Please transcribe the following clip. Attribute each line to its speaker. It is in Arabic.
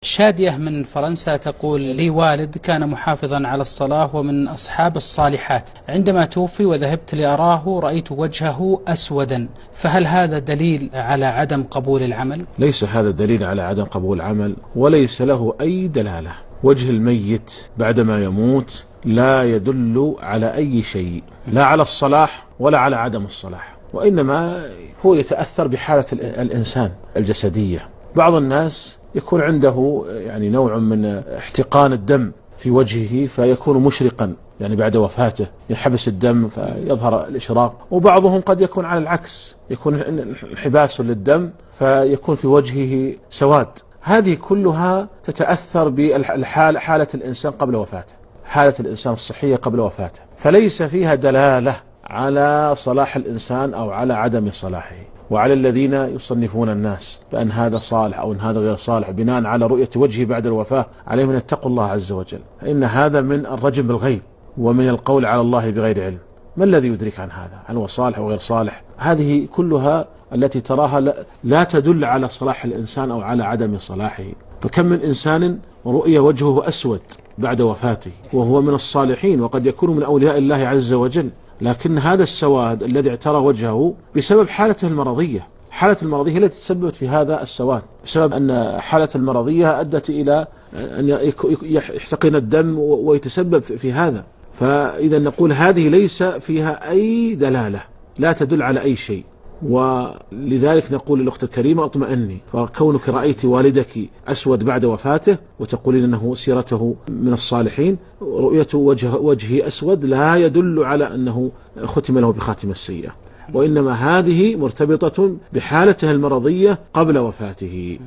Speaker 1: شادية من فرنسا تقول: لي والد كان محافظا على الصلاة ومن أصحاب الصالحات، عندما توفي وذهبت لأراه رأيت وجهه أسودا، فهل هذا دليل على عدم قبول العمل؟
Speaker 2: ليس هذا دليل على عدم قبول العمل، وليس له أي دلالة. وجه الميت بعدما يموت لا يدل على أي شيء، لا على الصلاح ولا على عدم الصلاح، وإنما هو يتأثر بحالة الإنسان الجسدية. بعض الناس يكون عنده نوع من احتقان الدم في وجهه فيكون مشرقا، بعد وفاته ينحبس الدم فيظهر الإشراق، وبعضهم قد يكون على العكس، يكون انحباس للدم فيكون في وجهه سواد. هذه كلها تتأثر بحالة الإنسان قبل وفاته، حالة الإنسان الصحية قبل وفاته، فليس فيها دلالة على صلاح الإنسان أو على عدم صلاحه. وعلى الذين يصنفون الناس بأن هذا صالح أو أن هذا غير صالح بناء على رؤية وجهه بعد الوفاة عليهم أن يتقوا الله عز وجل، فإن هذا من الرجم بالغيب ومن القول على الله بغير علم. ما الذي يدرك عن هذا؟ هل هو صالح أو غير صالح؟ هذه كلها التي تراها لا تدل على صلاح الإنسان أو على عدم صلاحه. فكم من إنسان رؤية وجهه أسود بعد وفاته وهو من الصالحين وقد يكون من أولياء الله عز وجل، لكن هذا السواد الذي اعترى وجهه بسبب حالته المرضية. حالة المرضية التي تسببت في هذا السواد، بسبب أن حالة المرضية أدت إلى أن يحتقن الدم ويتسبب في هذا. فإذا نقول هذه ليس فيها أي دلالة، لا تدل على أي شيء. ولذلك نقول للأخت الكريمة: اطمئني، فكونك رأيت والدك أسود بعد وفاته وتقولين أنه سيرته من الصالحين، رؤية وجهه أسود لا يدل على أنه ختم له بخاتمة السيئة، وإنما هذه مرتبطة بحالته المرضية قبل وفاته.